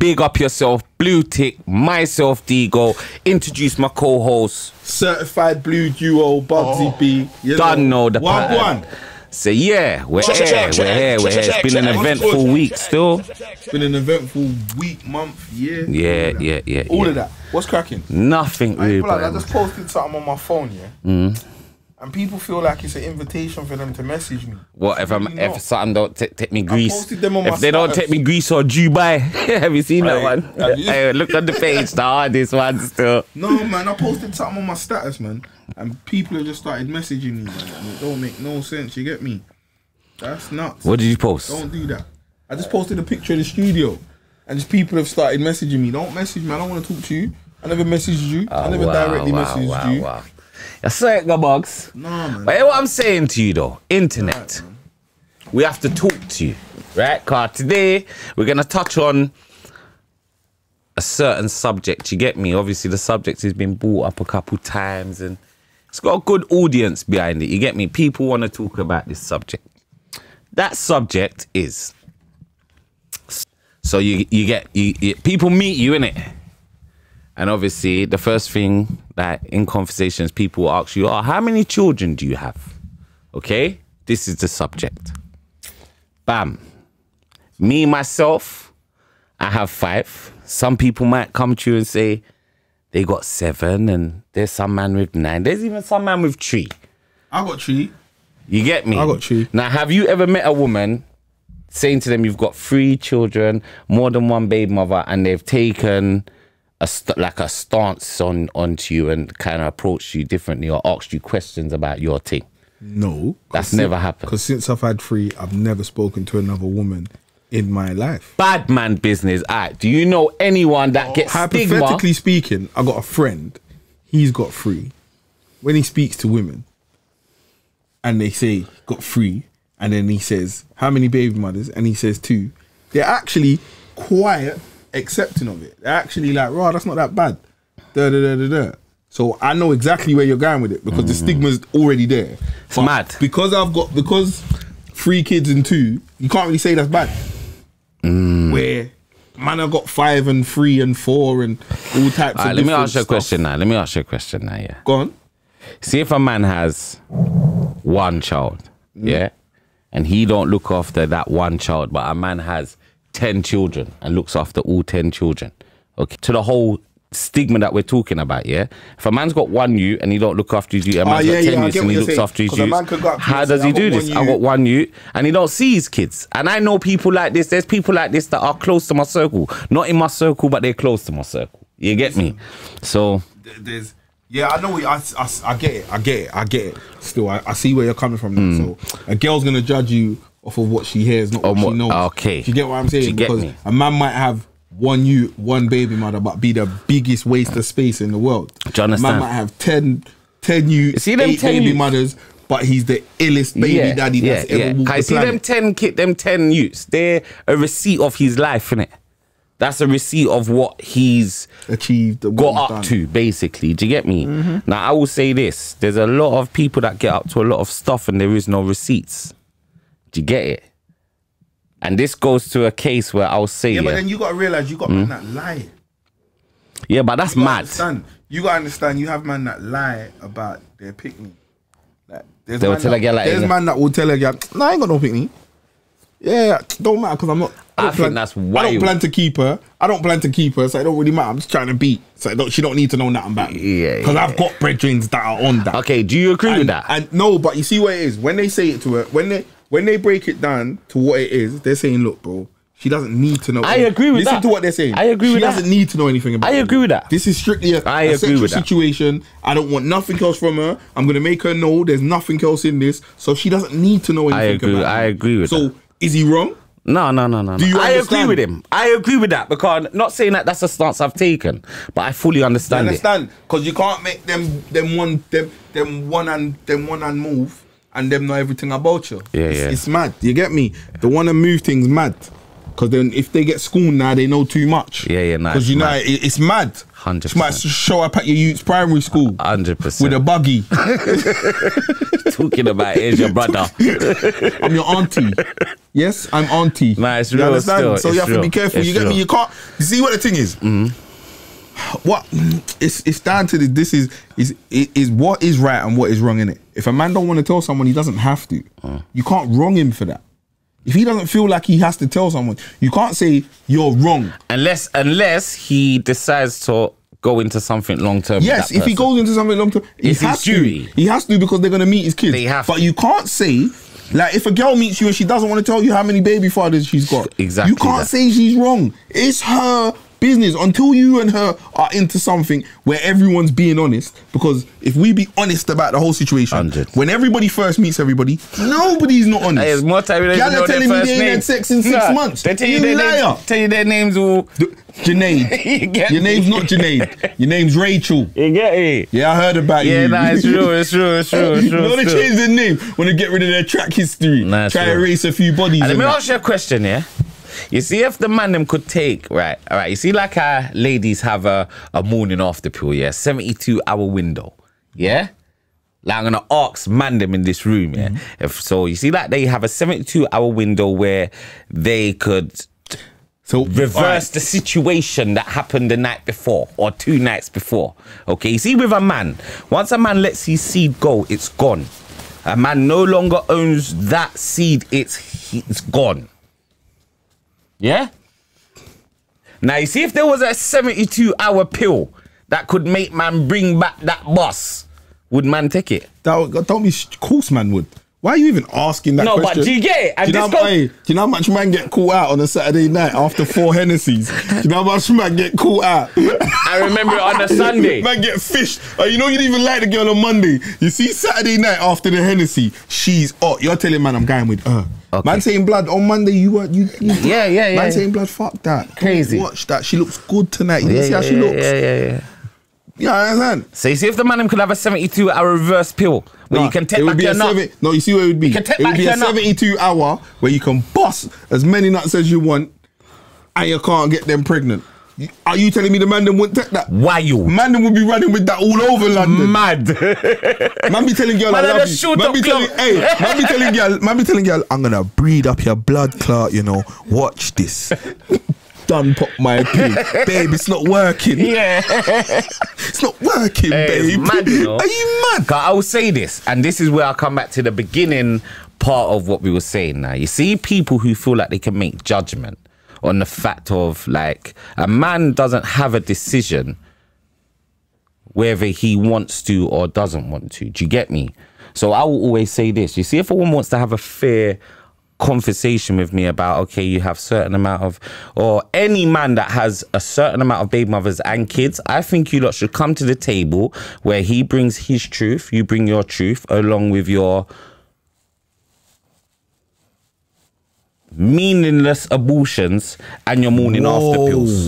big up yourself, Blue Tick, myself, Deego. Introduce my co-host. Certified Blue Duo, Bugsy B. You Don't know the pattern. pattern. So yeah, we're here. It's been an eventful week still. It's been an eventful week, month, year. Yeah. All of that. What's cracking? Nothing really. I just posted something on my phone, and people feel like it's an invitation for them to message me. What if something don't take me Greece? Posted them on my if they don't take me Greece or Dubai, have you seen that one? Hey, look on the page, the hardest one still. No man, I posted something on my status, man, and people have just started messaging me, man. And it don't make no sense. You get me? That's nuts. What did you post? Don't do that. I just posted a picture of the studio, and just people have started messaging me. Don't message me. I don't want to talk to you. I never messaged you. I never directly messaged you. Wow. I saw it, Bugs. No, man. But what I'm saying to you though, internet, we have to talk to you, right? Because today we're going to touch on a certain subject, you get me? Obviously the subject has been brought up a couple times and it's got a good audience behind it, you get me? People want to talk about this subject. That subject is, so you get people meet you, innit? And obviously, the first thing that in conversations people will ask you are, how many children do you have? Okay? This is the subject. Bam. Me, myself, I have 5. Some people might come to you and say they got 7 and there's some man with 9. There's even some man with 3. I got 3. You get me? I got 3. Now, have you ever met a woman saying to them you've got 3 children, more than 1 baby mother, and they've taken a stance onto you and kind of approached you differently or asked you questions about your thing? No. That's never happened. Because since I've had 3, I've never spoken to another woman in my life. Bad man business. Alright, do you know anyone that gets stigma? Hypothetically speaking, I got a friend, he's got 3. When he speaks to women and they say, got 3, and then he says, how many baby mothers? And he says 2. They're actually quiet, accepting of it. They're actually like, "Raw, that's not that bad." So I know exactly where you're going with it because the stigma's already there. It's mad. Because 3 kids and 2, you can't really say that's bad. Where man, I got 5 and 3 and 4 and all types of. Let me ask you a question now. Yeah. Go on. See if a man has 1 child, yeah, and he don't look after that 1 child, but a man has 10 children and looks after all 10 children. Okay, to the whole stigma that we're talking about, yeah? If a man's got 1 youth and he don't look after his youth, a man's got 10 youths and he looks after his youth, how does he do this? I got 1 youth and he don't see his kids. And I know people like this. There's people like this that are close to my circle. Not in my circle, but they're close to my circle. You get me? So yeah, I know. I get it. Still, I see where you're coming from now. So a girl's gonna judge you off of what she hears, not what she knows. Okay. Do you get what I'm saying? Because a man might have 1 baby mother, but be the biggest waste of space in the world. Do you understand? A man might have 10 youths, 8 baby mothers, but he's the illest baby daddy that's ever walked the planet. See them 10 youths, they're a receipt of his life, innit? That's a receipt of what he's achieved, got up to, basically. Do you get me? Now, I will say this. There's a lot of people that get up to a lot of stuff and there is no receipts. Do you get it? And this goes to a case where I'll say, yeah, but then you got to realize you got men that lie. Yeah, but that's mad. You got to understand, you have men that lie about their picnic. Like, there's man that will tell a girl, nah, I ain't got no picnic. Yeah, don't matter because I'm not. I think that's wild. I don't plan to keep her. So it don't really matter. I'm just trying to beat. So she don't need to know nothing about me. Yeah. Because I've got brethren that are on that. Okay, do you agree with that? And no, but you see what it is. When they say it to her, when they break it down to what it is, they're saying, look, bro, she doesn't need to know. I agree with that. Listen to what they're saying. I agree with that. She doesn't need to know anything about it. I agree with that. This is strictly a sexual situation. I don't want nothing else from her. I'm going to make her know there's nothing else in this. So she doesn't need to know anything about it. I agree with that. So is he wrong? No. Do you I agree with him. I agree with that because not saying that that's a stance I've taken, but I fully understand it. Because you can't make them one and move and them know everything about you. It's mad. You get me? The one and move thing's mad. Because then if they get schooled now, they know too much. Yeah, nice. Because you know it's mad. 100%. Might show up at your youth's primary school 100%. with a buggy. Talking about here's your brother. I'm your auntie. Yes, I'm auntie. Nah, it's you real understand? still. So It's you have real. to be careful. It's You get real. me? You can't. You see what the thing is? What it's down to this is what is right and what is wrong in it. If a man don't want to tell someone, he doesn't have to. You can't wrong him for that. If he doesn't feel like he has to tell someone, you can't say you're wrong. Unless he decides to go into something long term. Yes, if he goes into something long term, he It's has his duty. to. He has to because they're gonna meet his kids. They have but to. you can't say, like, if a girl meets you and she doesn't want to tell you how many baby fathers she's got, Exactly you can't that. say she's wrong. It's her business until you and her are into something where everyone's being honest. Because if we be honest about the whole situation, 100. when everybody first meets everybody, nobody's not honest. Hey, it's more time they Y'all know are their telling me first they ain't name. had sex in 6 months. They tell you You their liar. names. Tell you their names all. Janaid. You get Your me? name's not Janaid. Your name's Rachel. You get it? Yeah, I heard about you. Yeah, nah, it's true. It's true. It's true. It's true. You know they still. change their name when they get rid of their track history. Nah, Try true. to erase a few bodies. And let and me that. ask you a question, yeah? You see, if the man them could take, right, all right, you see like how ladies have a morning after pill, yeah? 72-hour window, yeah? Like I'm going to ask man them in this room, yeah? If so, you see like they have a 72-hour window where they could So reverse the situation that happened the night before or 2 nights before. Okay, you see with a man, once a man lets his seed go, it's gone. A man no longer owns that seed, it's gone. Yeah? Now you see if there was a 72-hour pill that could make man bring back that bus, would man take it? Don't be course, man would. Why are you even asking that No, question? but do you get it? And do you know how much man get caught out on a Saturday night after 4 Hennessy's? Do you know how much man get caught out? I remember it on a Sunday. Man get fished. You know you didn't even like the girl on Monday. You see Saturday night after the Hennessy, she's hot. You're telling man I'm going with her. Okay. Man saying blood on Monday. Yeah. Man saying blood. Fuck that. Crazy. Watch that. She looks good tonight. You see how she looks. Yeah. Yeah, I understand. So you see if the man could have a 72-hour reverse pill where you can take back your nut. No, you see where it would be? can take It would back be a your nut. 72-hour where you can bust as many nuts as you want and you can't get them pregnant. Are you telling me the man them wouldn't take that? Wild. Man them would be running with that all over London. Mad. Man be telling girl I Man, I love just you. shoot Man up be telling, club. hey, man be telling girl, I'm gonna breed up your blood clot, you know. Watch this. Done pop my pin. Babe, it's not working. Yeah. It's not working, Hey, babe. it's mad, you know. Are you mad? I will say this, and this is where I come back to the beginning part of what we were saying now. You see people who feel like they can make judgment on the fact of, like, a man doesn't have a decision whether he wants to or doesn't want to. Do you get me? So I will always say this. You see, if a woman wants to have a fair conversation with me about, okay, you have certain amount of, or any man that has a certain amount of baby mothers and kids, I think you lot should come to the table where he brings his truth, you bring your truth, along with your meaningless abortions and your morning after pills.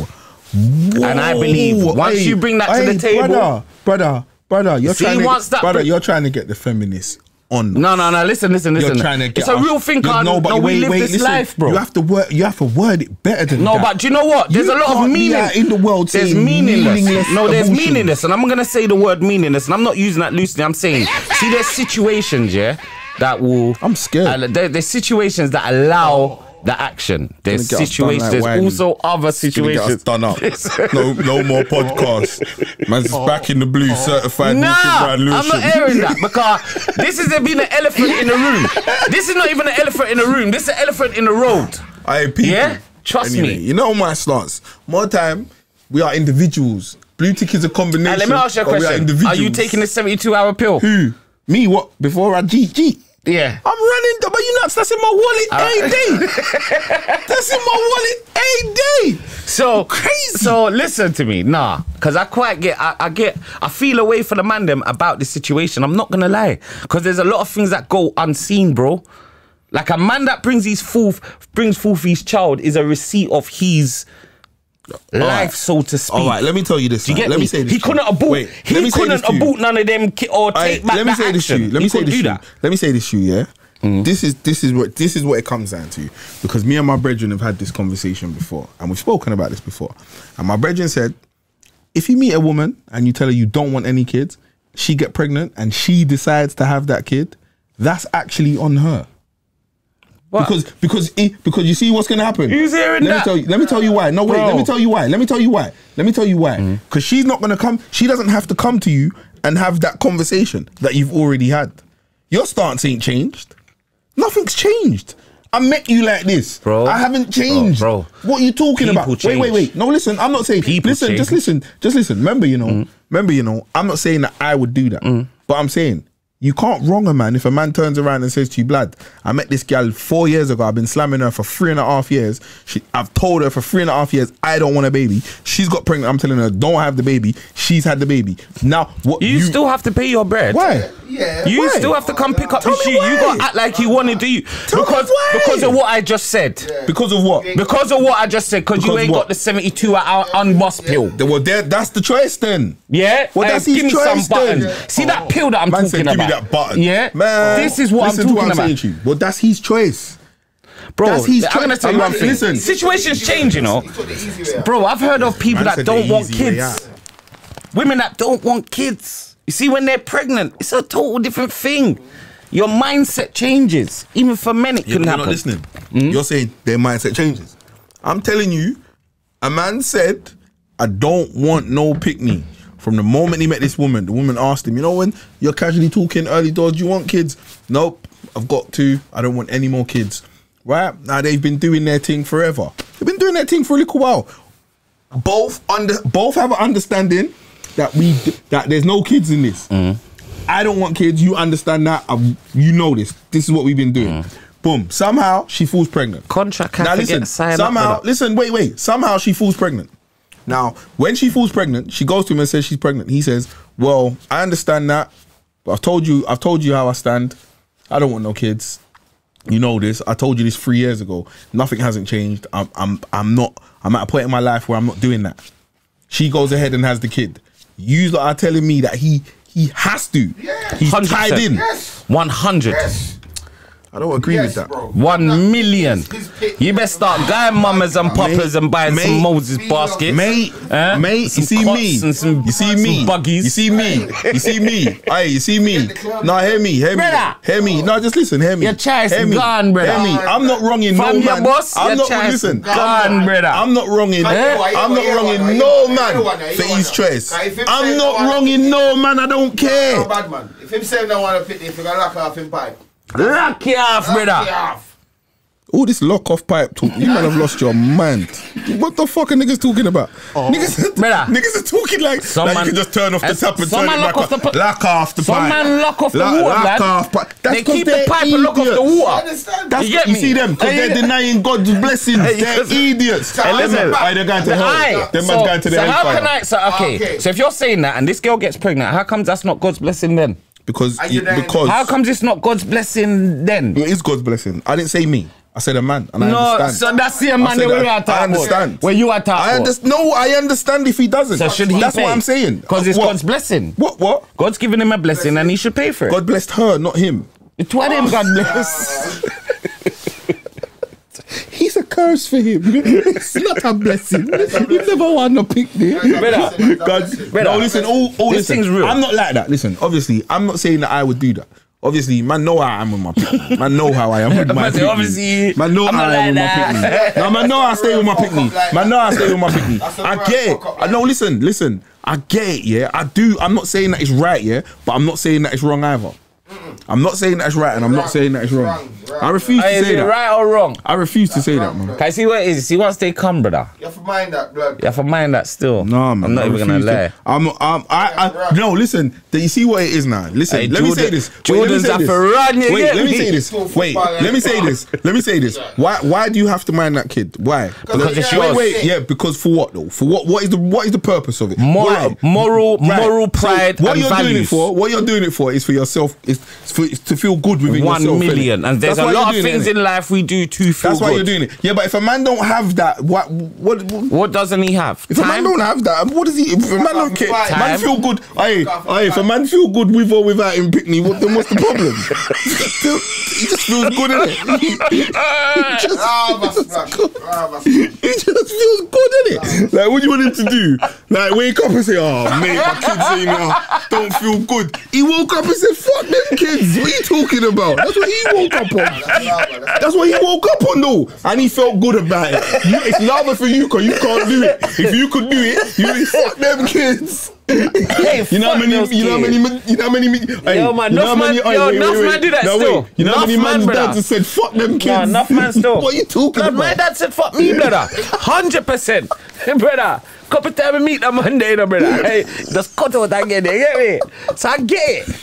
And I believe once you bring that to the table, brother, you're See, trying to once that brother, bring- you're trying to get the feminists on. no, listen. You're trying to get it's a us- real thing, No, Carl. no, but we live this listen, life, bro. You have to word it better than No, that. but do you know what? There's You a lot of can't be meaning out in the world There's saying meaningless. meaningless No, there's abortion. meaningless, and I'm gonna say the word meaningless, and I'm not using that loosely. I'm saying, see, there's situations, yeah, that will. I'm scared. There's situations that allow the action. There's Gonna get us done situations. like There's Wiley. also other It's gonna get us situations. done up. No more podcasts. Man's back in the blue, certified Nah, neutral brand I'm Lucian. not hearing that because this isn't being an elephant in the room. This is not even an elephant in the room. This is an elephant in the road. People. Yeah? Trust me. You know my stance. More time, we are individuals. Blue tick is a combination. Now, let me ask you a but we are question. individuals. Are you taking the 72-hour pill? Who? Me? What? Before I G? Yeah. I'm running, but you nuts. That's in my wallet a day. That's in my wallet a day. So Crazy. So listen to me, nah, because I quite get, I feel away for the man them about this situation. I'm not gonna lie, because there's a lot of things that go unseen, bro. Like a man that brings forth his child is a receipt of his life, so to speak. All right, let me tell you this. Do you get let me? me say this. He couldn't abort. Wait, let He me say couldn't this to you. abort none of them or take back let me that say this to action. you. Let me He say couldn't this do to you. that. Let me say this to you, yeah? This is what it comes down to. Because me and my brethren have had this conversation before, and we've spoken about this before. And my brethren said, if you meet a woman and you tell her you don't want any kids, she get pregnant and she decides to have that kid, that's actually on her. What? Because you see what's gonna happen. Who's hearing that? Let me tell you why. No, wait. Bro. Let me tell you why. Because she's not gonna come. She doesn't have to come to you and have that conversation that you've already had. Your stance ain't changed. Nothing's changed. I met you like this, bro. I haven't changed, bro. What are you talking People about? change. Wait. No, listen. I'm not saying. People listen. change. Just listen. Remember, I'm not saying that I would do that, but I'm saying. You can't wrong a man if a man turns around and says to you, Blood, I met this gal 4 years ago. I've been slamming her for 3.5 years. I've told her for 3.5 years I don't want a baby. She's got pregnant. I'm telling her don't have the baby. She's had the baby. Now what? You still have to pay your bread. Why? Yeah. You Why? still have to come pick up Tell the me shoe. why. You got to act like you want to do you. Because of what I just said. Yeah. Because of what? Because of what I just said. Because you Because ain't what? got the 72 hour unbus pill. Well, that's the choice then. Yeah? Well, Hey, that's his give me choice some button. then. See that pill that I'm Man talking said, about? give me that button. Yeah? Man, This is what listen I'm to talking about. saying to you. Well, that's his choice. Bro, That's his I'm going to choice. tell you one thing. Listen. Situations change, you know. He took the easy way out. Bro, I've heard of people Man that said don't the want easy way kids. out. Women that don't want kids. You see, when they're pregnant, it's a total different thing. Your mindset changes. Even for men, it Yeah, can but you're happen. not listening. You're saying their mindset changes. I'm telling you, a man said, I don't want no pick-me. From the moment he met this woman, the woman asked him, you know, when you're casually talking early doors, do you want kids? Nope, I've got two. I don't want any more kids. Right? Now they've been doing their thing forever. They've been doing their thing for a little while. Both have an understanding that that there's no kids in this. I don't want kids. You understand that. You know this. This is what we've been doing. Boom. Somehow she falls pregnant. Contract Now has to listen. get signed Somehow, up. listen. Wait. Somehow she falls pregnant. Now, when she falls pregnant, she goes to him and says she's pregnant. He says, "Well, I understand that, but I've told you how I stand. I don't want no kids. You know this. I told you this 3 years ago. Nothing hasn't changed. I'm at a point in my life where I'm not doing that." She goes ahead and has the kid. You lot are telling me that he has to. Yes. He's 100%. tied in. Yes. 100. Yes. I don't agree with that. Bro. 1 million. His pick. You better start going mamas and poppers and buying some mate, Moses baskets. Mate, Eh? mate, you Some see cots me. and some- You see me. some buggies. You see me. You see me. Hey, you see me. No, hear me. Brother. Hear me. No, just listen. Hear me. Your choice Hear me. gone, brother. Hear me. I'm not wronging no From your man. boss, I'm your not choice listen. gone, brother. I'm not wronging. I'm not wronging no man for his choice. I'm not wronging no man. I don't No care. bad man. If him say don't want to pick, if you gonna lock off him pipe. Lock you off, Lock it brother. off. All this lock off pipe talk, you man have lost your mind. What the fuck are niggas talking about? Brother. Niggas are talking like Some you man- can just turn off the tap and some turn man it back lock off off. the pi- Lock off the Some pipe. man lock off the water, Lock lad. off pipe. That's They 'cause keep the they're pipe and lock off the idiots. I water. understand. That's You get you me? see them because Hey, they're denying God's blessings. Hey, They're listen. idiots. Hey, listen. Aye, they're going to Aye. hell. Them man's going to the so how hellfire. can I? So okay. So if you're saying that and this girl gets pregnant, how comes that's not God's blessing then? Because Are you there? How comes it's not God's blessing then? it is God's blessing. I didn't say me. I said a man, and I No, understand. so that's the I man said that we that. are talking I about. understand. Where you are talking I about. understand. No, I understand if he doesn't. So should he That's pay? what I'm saying. Because it's What? God's blessing. What? God's given him a blessing and he should pay for it. God blessed her, not him. It's what him God bless. He's a curse for him. It's not a blessing. He never want to pick me. God, no, listen, all This listen. thing's real. I'm not like that. Listen, obviously, I'm not saying that I would do that. Obviously, man know how I am with my pick. Man know how I am with my Man say, pick. obviously, Man know I'm how not I am with like my pick. that. No, man know I stay with my pick. Man know I stay with my pick. That's a I real get it. fuck up, No, listen. I get it, yeah. I do. I'm not saying that it's right, yeah, but I'm not saying that it's wrong either. I'm not saying that it's right, and I'm not saying that it's wrong. I refuse to Is say it that. right or wrong? I refuse to say that, man. Can I see what it is? See, once they come, brother, You have to mind that, blood. you have to mind that still. No, man. I'm not I even gonna refuse to. lie. No, listen. You see what it is now. Listen, Hey, let me say this. Jordans have to run, you Wait, get let me me? say this. Wait, let me say this. Let me say this. Why do you have to mind that kid? Why? Because it's yours. Wait, yeah. Because for what though? For what? What is the purpose of it? Why? Moral Right. pride, So what and you're doing it values. for? What you're doing it for is for yourself. It's to feel good within 1 yourself. million. innit? And there's That's a why lot you're of doing it, things innit? in life we do to feel That's good. why you're doing it. Yeah, but if a man don't have that, What doesn't he have? if a man don't have that, what does he? If a man don't care, Time. man feel good. Hey, if a man feel good with or without him pick me, then what's the problem? He just feels good, innit? He just feels good, innit? Like, what do you want him to do? Like, wake up and say, oh, mate, my kids say now don't feel good. He woke up and said, fuck them kids. What are you talking about? That's what he woke up on. That's what he woke up on, though. And he felt good about it. It's lava for you, because you can't do it. If you could do it, you would fuck them kids. Hey, You know how many? You know how many? Yo, man, enough man do that still. You know how many Enough man's man, dads brother. have said fuck them kids? Enough man still. What are you talking Blood, about? my dad said fuck me, brother. 100%. Brother. Couple times I meet them Monday, brother. Hey, just cut out again, you get me? So I get it.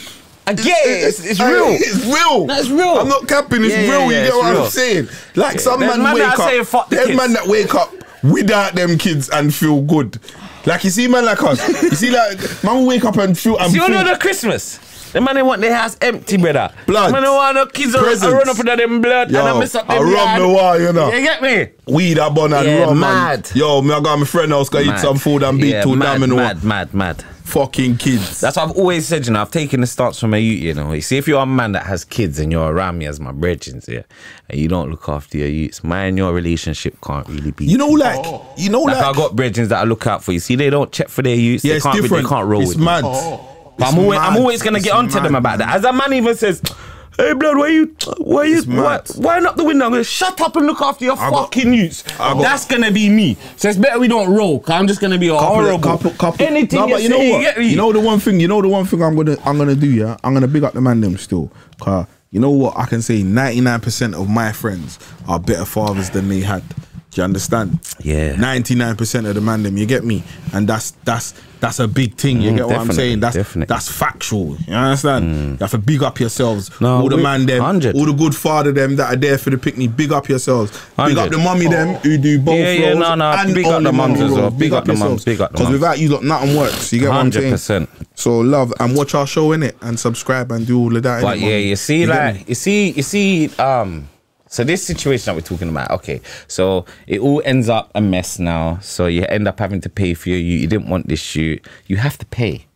It's real. It's real. That's real. I'm not capping. It's Yeah, real. yeah, You it's get what real. I'm saying? Like some There's man man wake that up. say fuck the There's kids. man that wake up without them kids and feel good. Like you see, man like us. You see, like man will wake up and feel. See, you know the Christmas? The man they want their house empty, brother. Blood. The man they want the kids to run up into them blood and I mess up I them rub yard. the wall, you know. You get me? Weed, I bun and Yeah, rum. mad. And, yo, me I got my friend house, go eat some food and beat two damn and mad. fucking kids. That's what I've always said, you know. I've taken the stance from a youth, you know. You see, if you're a man that has kids and you're around me as my brethren, yeah, and you don't look after your youths, man, your relationship can't really be. You know, like, I got brethren that I look out for. You see, they don't check for their youths. yeah, They it's can't, different. they can't roll It's with me. mad. But I'm always gonna get onto them about that. As a man even says, hey blood, why not the window? I'm gonna shut up and look after your fucking youths. That's gonna be me. So it's better we don't roll, cause I'm just gonna be horrible. Couple. Anything No, but you know say, what? get me. You know the one thing I'm gonna do, yeah? I'm gonna big up the man them still. Cause you know what? I can say 99% of my friends are better fathers than they had. Do you understand? Yeah. 99% of the man them, you get me? And that's a big thing. You get what I'm saying? Definitely. That's factual. You understand? You have to big up yourselves. No, all the man them, 100. all the good father them that are there for the picnic. Big up yourselves. Big up 100. the mummy them who do both Yeah, roles. no, and big up only the mums mummy as well. roles. Big up the mums, yourselves. big up the Because mums. without you lot, nothing works. You get what I'm saying? 100%. So love and watch our show, innit? And subscribe and do all of that. But innit, yeah, man? you see, get like, me? you see, so this situation that we're talking about, okay, so it all ends up a mess now. So you end up having to pay for you didn't want this shoot. You have to pay.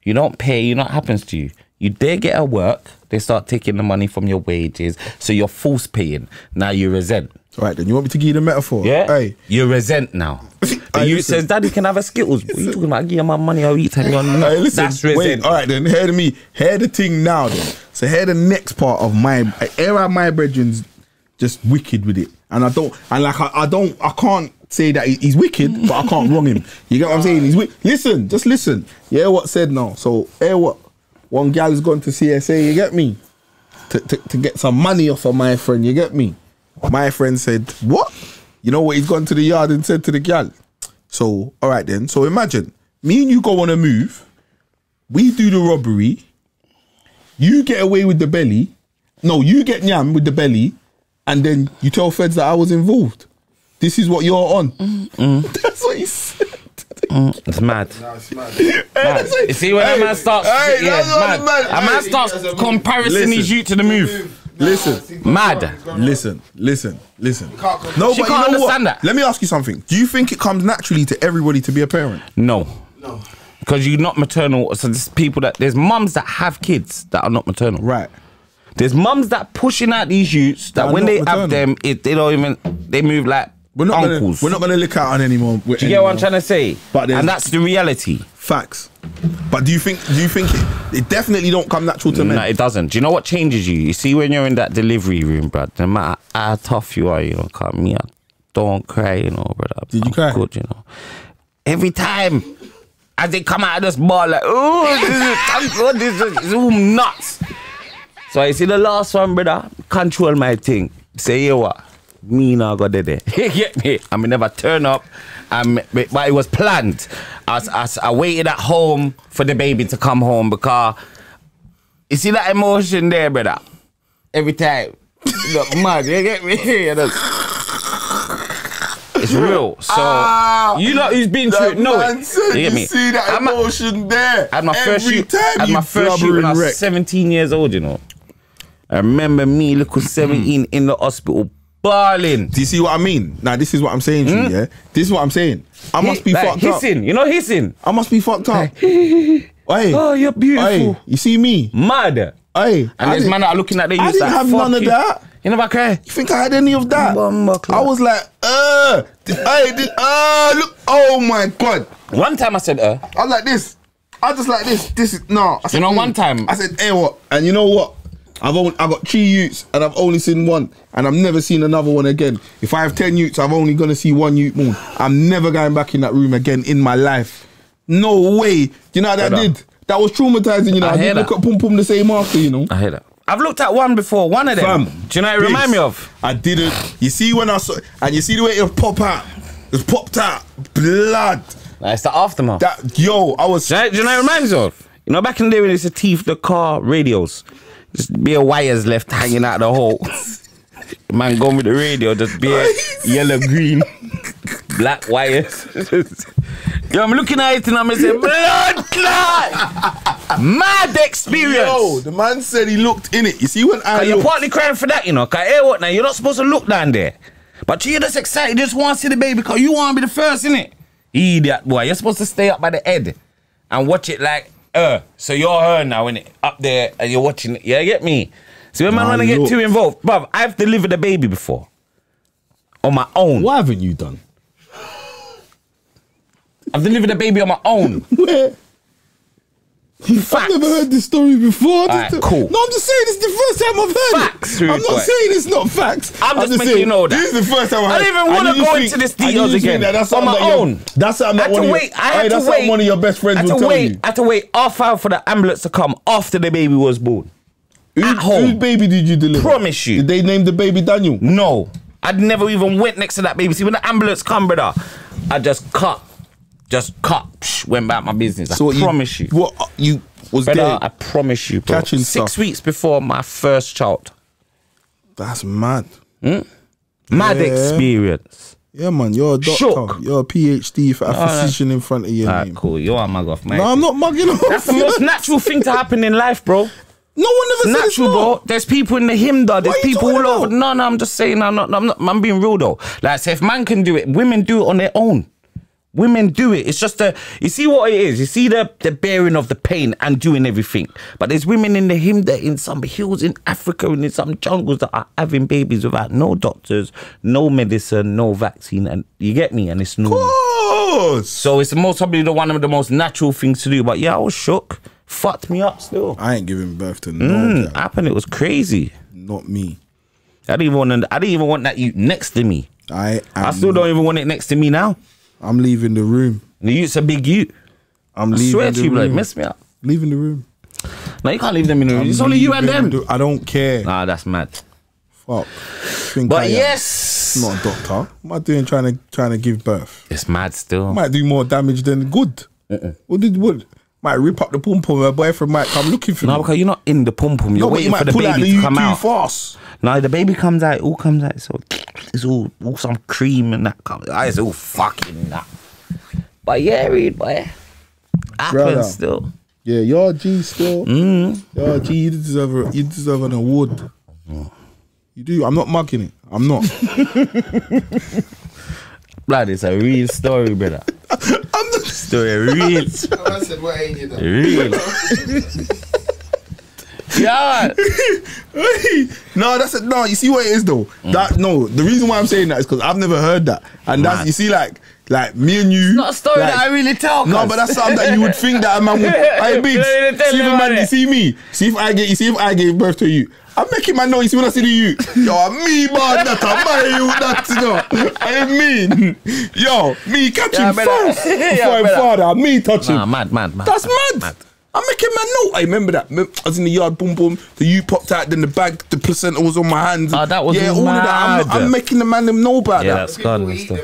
You don't pay, you know what happens to you? You dare get at work, they start taking the money from your wages, so you're force paying. Now you resent. All right, then you want me to give you the metaphor? Yeah? Hey. You resent now. The Hey, youth listen. says, Daddy can have a Skittles. What are you talking about? Give my money, I'll eat and you're not. Hey, listen, That's resent. wait, all right then, hear me. Hear the thing now then. So hear the next part of my brethren's just wicked with it. And I can't say that he's wicked, but I can't wrong him. You get what I'm saying? He's listen, just listen. You hear what said now? So hear what one gal's gone to CSA, you get me? To get some money off of my friend, you get me? My friend said, what? You know what he's gone to the yard and said to the gal? So, all right then. So imagine, me and you go on a move, we do the robbery, you get away with the belly, no, you get nyam with the belly, and then you tell feds that I was involved. This is what you're on. That's what he said. It's mad. No, it's mad. Mad. You see when a man starts, Hey, yeah, that's what mad. the man- A man hey, starts comparing Listen. his youth to the move. Listen. Mad. Listen. No, She but you can't know understand what? that. Let me ask you something. Do you think it comes naturally to everybody to be a parent? No. No. Because you're not maternal. So there's mums that have kids that are not maternal. Right. There's mums that pushing out these youths that That are when not they maternal. have them, they don't even, they move like uncles. We're not gonna lick out on anyone. Do you get what I'm trying to say? But then- and that's the reality. Facts. But do you think it definitely don't come natural to No, men? it doesn't. Do you know what changes you? You see when you're in that delivery room, bruv, no matter how tough you are, you know, come me, I don't cry, you know, brother. Did you I'm cry? good, you know. Every time, as they come out of this bar, like, oh, thank God, this is all nuts. So you see the last one, brother, control my thing. Say, you what? Me now got there. You get me? I mean, never turn up. But it was planned. I waited at home for the baby to come home because you see that emotion there, brother. Every time, look mad. You get me? It's real. So you know who's been through it. No, man said you get me? see that emotion there. I had my first Every shoot. time I had you my first shoot when I blubbering was wreck. 17 years old. You know. I remember me, little 17, in the hospital, bawling. Do you see what I mean? Now, this is what I'm saying to you, yeah? This is what I'm saying. I must be fucked hissing. up. You know hissing? I must be fucked up. Hey, oh, you're beautiful. Hey, you see me? Mad. Hey, and there's man that are looking at the I didn't have none of that. You never cry? You think I had any of that? I was like, look, oh my God. One time I said, I was like this. I just like this. This is, no. I said, one time. I said, hey, what? And you know what? I got 3 utes and I've only seen one, and I've never seen another one again. If I have 10 utes, I'm only gonna see 1 ute more. I'm never going back in that room again in my life. No way. You know how that did? That was traumatizing, you know. I didn't look at Pum Pum the same after, you know. I hear that. I've looked at one before, one of them. Do you know what it remind me of? I didn't. You see when I saw, and you see the way it pop out. It popped out. Blood. It's the aftermath. Yo, I was... Do you know what it reminds me of? You know, back in the day when it's the teeth, the car radios. Just bare wires left hanging out the hole. Man going with the radio, just bare yellow, green, black wires. Yo, I'm looking at it and I'm saying, blood clot! Mad experience. Yo, the man said he looked in it. You see when I you're partly crying for that, you know. Cause hey, what now? You're not supposed to look down there. But you're just excited, you just want to see the baby because you want to be the first, innit? Idiot boy. You're supposed to stay up by the head and watch it like so you're her now, innit? Up there and you're watching it. Yeah, get me? See when man wanna get too involved. Bruv, I've delivered a baby before. On my own. What haven't you done? I've delivered a baby on my own. Where? Facts. I've never heard this story before. Right, cool. No, I'm just saying it's the first time I've heard facts, it. I'm not saying it's not facts. I'm just making you know that. This is the first time I don't even want to go into this details again. That's on my own. That's something that one of your best friends will tell you. I had to wait half hour for the ambulance to come after the baby was born. At home. Whose baby did you deliver? Promise you. Did they name the baby Daniel? No. I'd never even went next to that baby. See, when the ambulance come, brother, I just cut. Went about my business. So I promise you. What you was brother, there? I promise you, bro. Catching 6 weeks before my first child. That's mad. Mad experience. Yeah, man. You're a doctor. Shook. You're a PhD for a physician in front of your name. Cool. You're a mug off, mate. No, I'm not mugging off. That's the most natural thing to happen in life, bro. No one ever said it's natural, not. bro. There's people in the hymn, there's people all over. about? No, I'm just saying. I'm being real though. Like, say if man can do it, women do it on their own. Women do it. It's just you see what it is. You see the bearing of the pain and doing everything. But there's women in the hymn that in some hills in Africa and in some jungles that are having babies without no doctors, no medicine, no vaccine, and you get me. And it's normal. So it's probably one of the most natural things to do. But yeah, I was shook. Fucked me up still. I ain't giving birth to no guy. Happened. It was crazy. Not me. I didn't even want that youth next to me. I still don't even want it next to me now. I'm leaving the room. The youth's a big youth. I'm leaving swear the to you, room. like, mess me up. Leaving the room. No, you can't leave them in the room. It's only you and them. I don't care. Nah, that's mad. Fuck. But yes, I'm not a doctor. What am I doing trying to give birth? It's mad still. Might do more damage than good. What? Might rip up the pum pum. My boyfriend might come looking for me. No, because you're not in the pum pum. You're waiting for the baby to come out. Fast. No, the baby comes out. It all comes out. So it's all some cream and that comes. It's all fucking that. But yeah, Reed, boy. Happens still. Yeah, you're a G still. You're a G. You deserve an award. You do. I'm not mugging it. I'm not. Blood, it's a real story, brother. I'm not. Story real. I said, what ain't you done? Real. Yeah. No, you see what it is though? The reason why I'm saying that is because I've never heard that. And that's, you see, like me and you. It's not a story that I really tell. No, but that's something that you would think that a man would. Hey, Biggs, see if a man, you see me. See if I gave birth to you. I'm making my noise when I see you. Yo, me, man, that I buy you, that, I mean. Yo, me catching first before I'm father. Me touching. Nah, mad. That's mad. I'm making my note. I remember that. I was in the yard, boom, boom. The you popped out, then the bag, the placenta was on my hands. Oh, that was all mad. of that. I'm making the man them know about that. That's gone and stuff.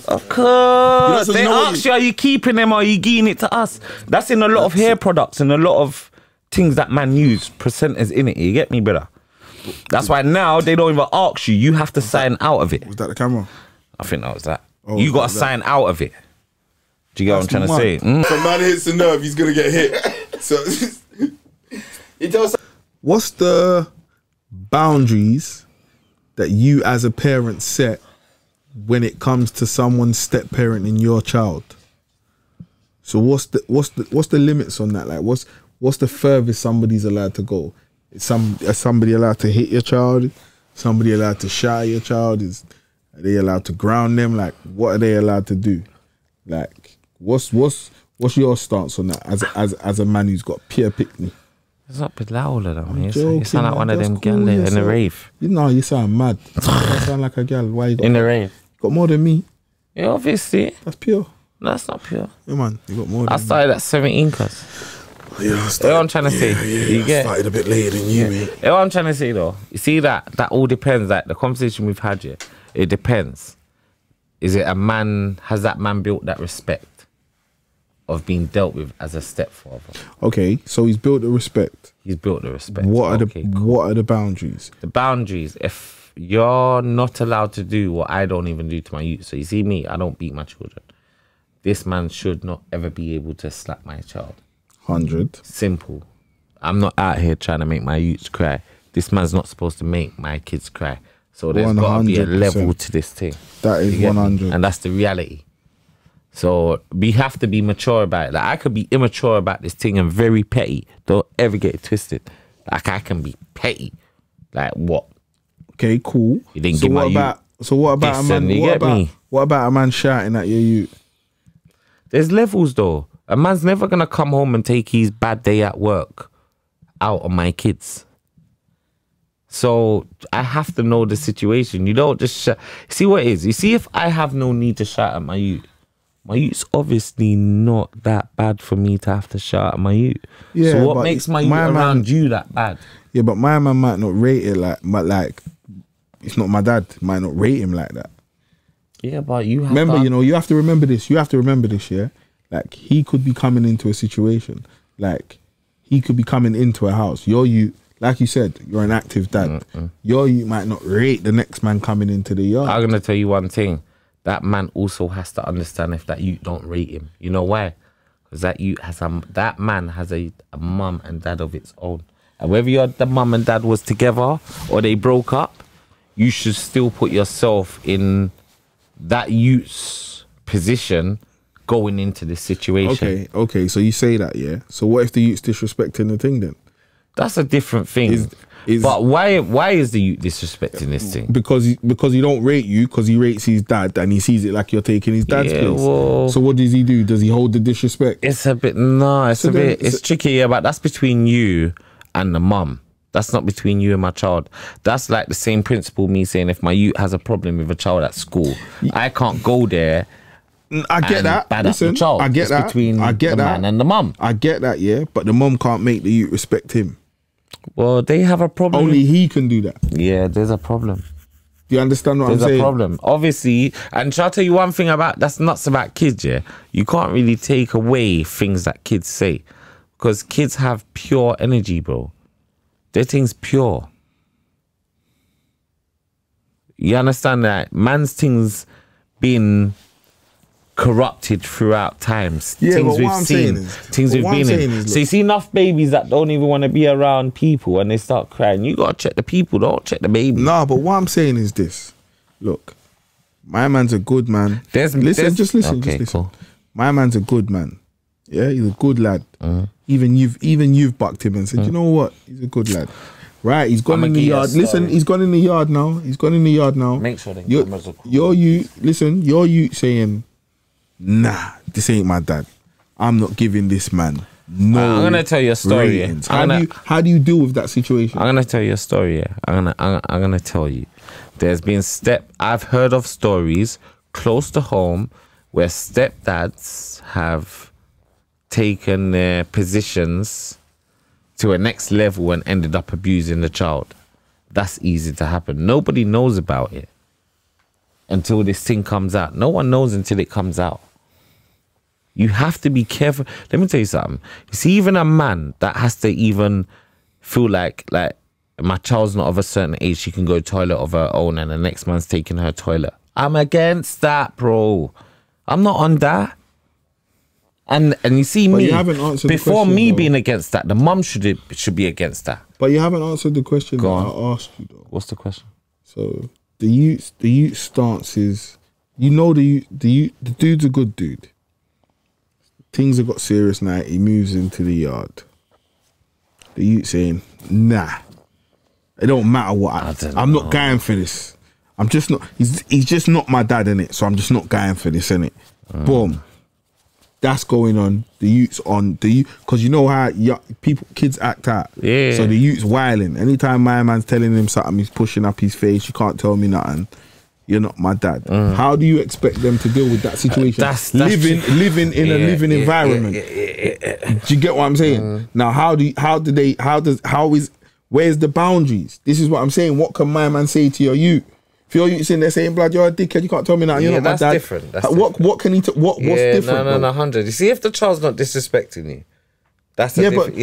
Of course. They ask you, are you keeping them or are you giving it to us? That's in a lot of hair products and a lot of things that man use, percenters in it. You get me, brother? That's why now they don't even ask you. You have to sign out of it. Was that the camera? I think that was that. You got to sign out of it. Do you get what I'm trying to say? If a man hits the nerve, he's gonna get hit. So He tells. What's the boundaries that you as a parent set when it comes to someone's step parenting your child. So what's the limits on that? Like what's the furthest somebody's allowed to go? Is somebody allowed to hit your child? Somebody allowed to shout at your child? Are they allowed to ground them? Like what are they allowed to do? Like what's your stance on that as a man who's got pure pickney? It's not Bilal, though, man. Joking, You sound like one of them cool, girls in the rave. You know, you sound mad. You sound like a girl. Why you got, In the rave. got more than me? Yeah, obviously. That's pure. No, that's not pure. Yeah, man, you got more than I started at 17, cuz. me. Yeah, I You know what I'm trying to say? You get? started a bit later than you, mate. You know what I'm trying to say, though? You see that all depends. Like, the conversation we've had here, it depends. Is it a man, has that man built that respect of being dealt with as a stepfather? Okay, so he's built the respect. He's built the respect. What Okay, cool. what are the boundaries? The boundaries, if you're not allowed to do what I don't even do to my youth. So you see me, I don't beat my children. This man should not ever be able to slap my child. 100. Simple. I'm not out here trying to make my youths cry. This man's not supposed to make my kids cry. So there's got to be a 100%. level to this thing. That is You get me? 100. And that's the reality. So we have to be mature about it. Like, I could be immature about this thing and very petty. Don't ever get it twisted. Like, I can be petty. Like, what? Okay, cool. You didn't so give what my about so what about a this man? and you What get about me? what about a man shouting at your youth? There's levels, though. A man's never going to come home and take his bad day at work out on my kids. So I have to know the situation. You don't just see what it is. You see, if I have no need to shout at my youth's obviously not that bad for me to have to shout at my youth. Yeah, so what but makes my youth my man- around you that bad? Yeah, but my man might not rate it like it's not my dad. Might not rate him like that. Yeah, but you have Remember, to, you know, you have to remember this. You have to remember this, yeah? Like, he could be coming into a situation. Like, he could be coming into a house. Like you said, you're an active dad. You might not rate the next man coming into the yard. I'm gonna tell you one thing. That man also has to understand if that youth don't rate him. You know why? Because that man has a mum and dad of its own. And whether the mum and dad was together or they broke up, you should still put yourself in that youth's position going into this situation. Okay. So you say that, yeah? So what if the youth's disrespecting the thing then? That's a different thing. But why is the youth disrespecting this thing? Because he don't rate you, because he rates his dad and he sees it like you're taking his dad's place. Well, so what does he do? Does he hold the disrespect? it's a bit it's tricky, yeah, but that's between you and the mum. That's not between you and my child. That's like the same principle me saying if my youth has a problem with a child at school, I can't go there. I get and that. bad up Listen, the child. I get It's that. between I get the that. man and the mum. I get that, yeah. But the mum can't make the youth respect him. Well, they have a problem. Only he can do that. Yeah, there's a problem. Do you understand what There's I'm saying? a problem. Obviously, and shall I tell you one thing that's nuts about kids, yeah? You can't really take away things that kids say. Because kids have pure energy, bro. Their thing's pure. You understand that? Man's things been corrupted throughout times. Yeah, things but we've what I'm seen, saying is- things but we've what I'm been saying in. is, So you see enough babies that don't even want to be around people and they start crying. You gotta check the people, don't check the baby. No, but what I'm saying is this. Look, my man's a good man. Just listen. Okay, cool. My man's a good man. Yeah, he's a good lad. Even you've bucked him and said, you know what? He's a good lad. Right, he's gone I'ma in the give you a yard. story. Listen, he's gone in the yard now. Make sure the You're cameras are cool. you saying, nah, this ain't my dad. I'm not giving this man no. I'm gonna tell you a story. ratings. Yeah. How do you deal with that situation? I'm gonna tell you a story. Yeah, I'm gonna tell you. There's been I've heard of stories close to home where stepdads have taken their positions to a next level and ended up abusing the child. That's easy to happen. Nobody knows about it until this thing comes out. No one knows until it comes out. You have to be careful. Let me tell you something. You see, even a man that has to even feel like my child's not of a certain age, she can go to toilet of her own and the next man's taking her toilet. I'm against that, bro. I'm not on that. And you see But me, you haven't answered the before question, me though. being against that, the mum should be against that. But you haven't answered the question that on. I asked you though. What's the question? So the youth stance is, the dude's a good dude. Things have got serious now. He moves into the yard. The youth saying, nah, it don't matter what. I'm not going for this. I'm just not. He's just not my dad, innit? So I'm just not going for this, innit? Boom. That's going on. The youth's on because you know how kids act out. Yeah. So the youth's wilding. Anytime my man's telling him something, he's pushing up his face. You can't tell me nothing. You're not my dad. How do you expect them to deal with that situation? That's living in a living environment. Do you get what I'm saying? Now, where's the boundaries? This is what I'm saying. What can my man say to your youth? If your youth's in there saying, blood, you're a dickhead, you can't tell me that. You're not my dad. Different. That's what can he? What's different? No, 100. You see, if the child's not disrespecting you, that's the but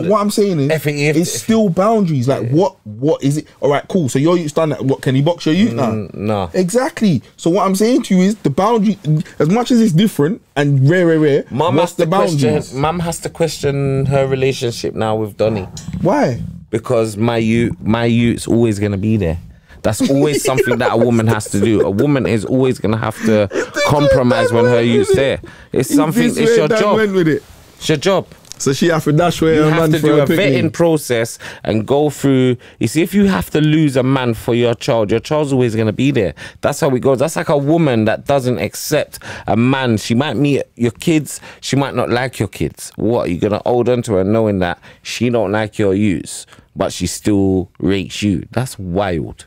what I'm saying is, it's still boundaries. Like, what is it? All right, cool. So your youth's done that. What, can he box your youth now? No. Exactly. So what I'm saying to you is the boundary. As much as it's different and rare. What's the boundaries? Mum has to question her relationship now with Donny. Why? Because my youth's always gonna be there. That's always something that a woman has to do. A woman is always gonna have to compromise when her youth's there. It's something. It's your job. It's your job. So she have to dash where you her have man to do a vetting process and go through. You see, if you have to lose a man for your child's always going to be there. That's how it goes. That's like a woman that doesn't accept a man. She might meet your kids. She might not like your kids. What, you're going to hold on to her knowing that she don't like your use, but she still rates you? That's wild.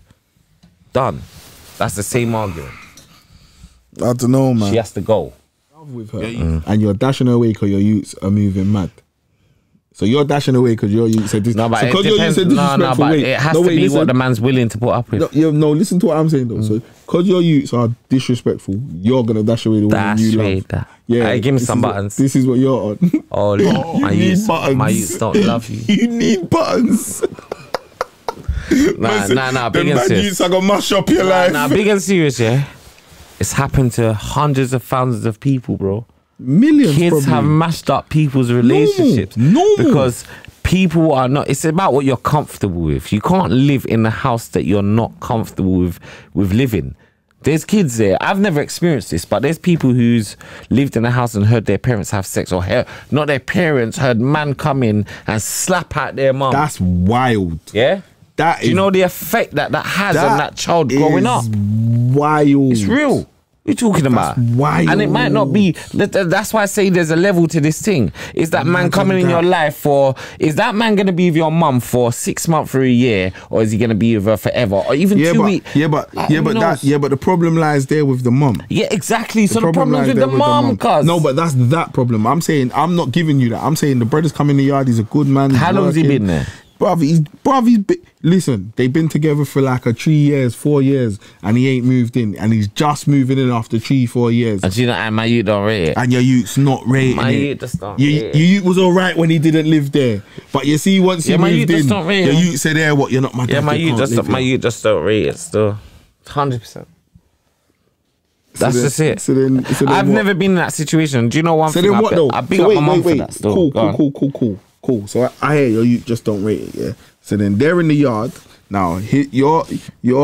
Done. That's the same argument. I don't know, man. She has to go. With her, and you're dashing away because your youths are moving mad. So you're dashing away because your youth said this. No, but so it depends. But it has to be listen. what the man's willing to put up with. No, listen to what I'm saying though. So because your youths are disrespectful, you're gonna dash away the woman you love. Yeah, give me some buttons. This is what you're on. Oh, my youths don't love you. You need buttons. Nah, big and serious. Youths are gonna mash up your life. Nah, big and serious, yeah. It's happened to hundreds of thousands of people, bro. Millions. Kids probably have mashed up people's relationships. Normal. Because people are not. It's about what you're comfortable with. You can't live in a house that you're not comfortable with living. There's kids there. I've never experienced this, but there's people who's lived in a house and heard their parents have sex, or not their parents, heard man come in and slap out their mum. That's wild. Yeah. Do you know the effect that has on that child growing up? Wild. It's real. What are you talking about? Wild. And it might not be. That's why I say there's a level to this thing. Is that man coming in your life for? Is that man going to be with your mum for 6 months or a year, or is he going to be with her forever, or even 2 weeks? But the problem lies there with the mum. Yeah, exactly. So the problem's with the mum, cuz. No, but that's that problem. I'm saying I'm not giving you that. I'm saying the brother's come in the yard. He's a good man. How long has he been there? Listen, they've been together for like 3 years, 4 years, and he ain't moved in, and he's just moving in after 3-4 years. And you know, and my youth don't rate it. And your youth's not rating my it. Youth just don't your youth was all right when he didn't live there, but you see, once he moved in, your youth said, "Yeah, what? You're not my dad." Yeah, my youth just don't rate it still. 100%. That's just it. So then I've never been in that situation. Do you know one thing? So then what though? I big up my mum for that still. Cool. So I hear you just don't rate it, yeah. So then they're in the yard. Now your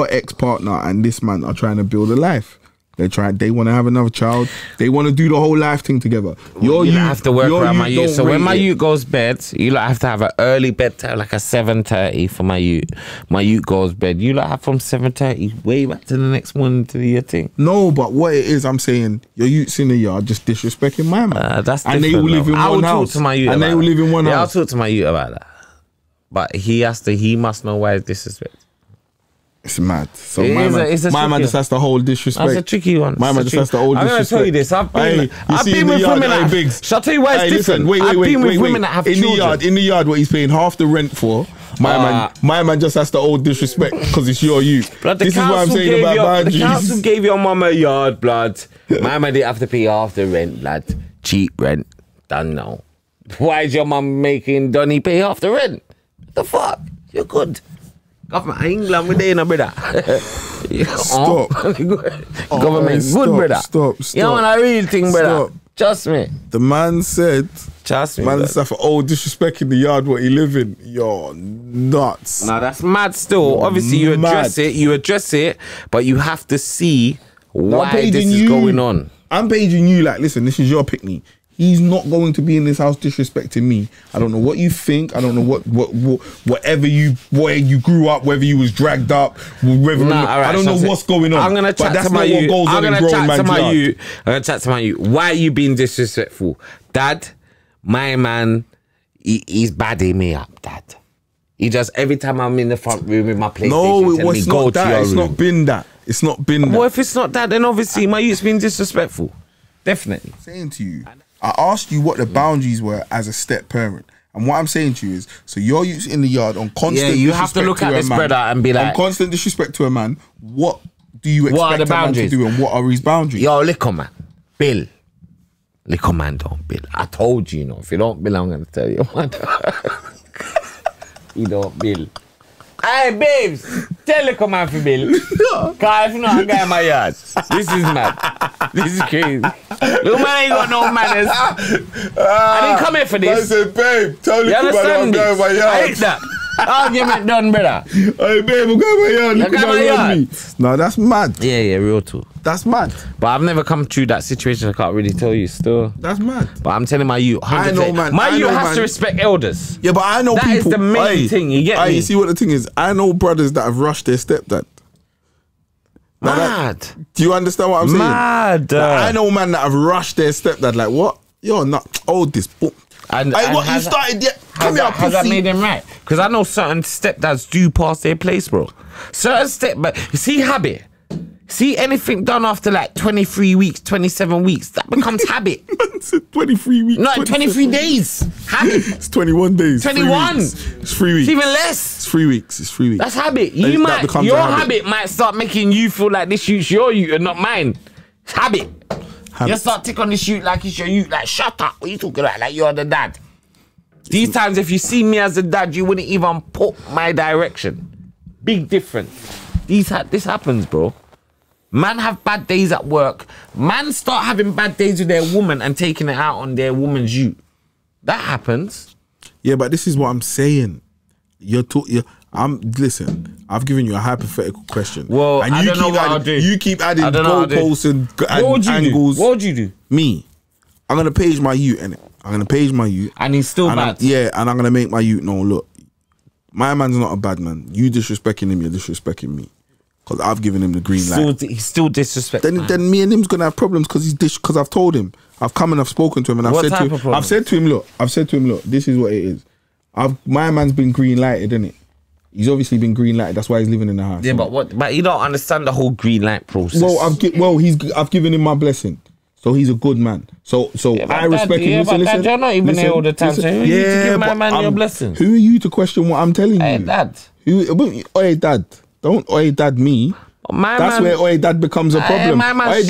ex-partner and this man are trying to build a life. They want to have another child. They want to do the whole life thing together. You have to work around my youth. So when my youth goes bed, you have to have an early bedtime, like a 7:30 for my youth. My youth goes bed. You have from 7:30 way back to the next morning to do your thing. No, but what it is, I'm saying your youth's in the yard just disrespecting my man. That's different. And they will live in one house. Talk to my youth. And they will live in one house. I'll talk to my youth about that. But he must know why it's disrespect. It's mad. So my man just has to hold disrespect. That's a tricky one. My man just has to hold disrespect. I'm going to tell you this. I've been with women that have... Shall I tell you why it's different? I've been with women that have children. In the yard, what he's paying half the rent for, my man just has to hold disrespect because it's your youth. This is what I'm saying about boundaries. The council gave your mum a yard, blood. My man didn't have to pay half the rent, blood. Cheap rent. Done now. Why is your mum making Donny pay half the rent? The fuck? You're good. Government England with no brother. Stop. Government good brother. Stop. You know what I real thing, brother. Trust me. The man said, Trust me. man, Blood. stuff. Oh, disrespecting the yard what he live in. You're nuts. Now that's mad still. Obviously you address it, but you have to see why this is going on. I'm paging you like, listen, this is your pickney. He's not going to be in this house disrespecting me. I don't know what you think. I don't know whatever where you grew up, whether you was dragged up, whether I don't know what's going on. I'm gonna chat to my youth. I'm gonna chat to my youth. Why are you being disrespectful, Dad? My man, he's badding me up, Dad. He just every time I'm in the front room with my PlayStation. No, it was not that. It's not been that. It's not been that. Well, if it's not that, then obviously my youth's been disrespectful. Definitely. I'm saying to you, I asked you what the boundaries were as a step parent. And what I'm saying to you is, so you're in the yard on constant disrespect. Yeah, you have to look at this brother and be like, on constant disrespect to a man, what do you expect a man to do and what are his boundaries? Yo, liquor man, Bill. Liquor man don't bill. I told you, if you don't bill, I'm going to tell you. You don't bill. Hey, babes, tell liquor man for bill. Because if not, I'm going in my yard. This is mad. This is crazy. Little man ain't got no manners. I didn't come here for this. I said, babe, tell liquor man I'm going in my yard. I hate that. Argument done, brother. Hey, babe, I'm going in my yard. Liquor man run me. No, that's mad. Yeah, real too. That's mad. But I've never come through that situation. I can't really tell you still. That's mad. But I'm telling my youth, I know, man. My youth has to respect elders. Yeah, but I know people. That is the main thing. You get me? You see what the thing is? I know brothers that have rushed their stepdad. Mad. Do you understand what I'm saying? Mad. I know man that have rushed their stepdad. Like, what? You're not old this book. And what you started yet? Come here, pussy. Has that made him right? Because I know certain stepdads do pass their place, bro. Certain stepdads, see habit. See anything done after like 23 weeks, 27 weeks, that becomes habit. 23 weeks. No, 23 days. Habit. It's 21 days. 21. It's 3 weeks. It's even less. It's 3 weeks. It's 3 weeks. That's habit. Your habit might start making you feel like this shoot's your youth and not mine. It's habit. You start tick on this shoot like it's your youth. Like, shut up. What are you talking about? Like you're the dad. These times, if you see me as a dad, you wouldn't even put my direction. Big difference. This happens, bro. Man have bad days at work. Man start having bad days with their woman and taking it out on their woman's youth. That happens. Yeah, but this is what I'm saying. Listen, I've given you a hypothetical question. Well, and I don't know what I'll do. You keep adding goalposts and angles. What would you do? Me, I'm going to page my youth, innit? I'm going to page my youth. And he's still bad. And I'm going to make my youth know, look, my man's not a bad man. You disrespecting him, you're disrespecting me. Because I've given him the green light. He's still disrespecting. Then me and him's gonna have problems because I've told him. I've come and I've spoken to him and I've said to him, look, this is what it is. My man's been green lighted, isn't it? He's obviously been green lighted. That's why he's living in the house. Yeah, but you don't understand the whole green light process. I've given him my blessing. So he's a good man. So I respect him. Listen, you're not even there all the time. So who are you to give my man your blessings? Who are you to question what I'm telling you? Hey, Dad. Hey, Dad. Don't oi dad me. That's where oi dad becomes a problem. Oi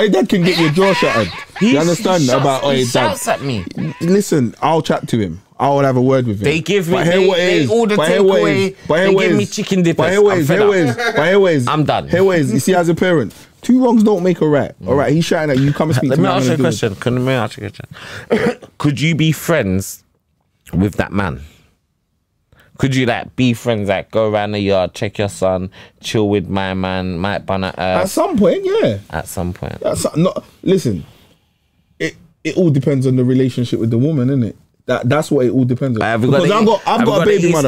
dad can get your jaw shattered. You understand about oi dad? He shouts at me. Listen, I'll chat to him. I'll have a word with him. They give me they order takeaway. They give me chicken dippers. I'm done. You see, as a parent, 2 wrongs don't make a right. All right, he's shouting at you. Come and speak to me. Let me ask you a question. Could you be friends with that man? Could you be friends, go around the yard, check your son, chill with my man, Mike Banner? At some point, yeah. At some point. Listen, it all depends on the relationship with the woman, innit? That's what it all depends on. I've got a baby mother.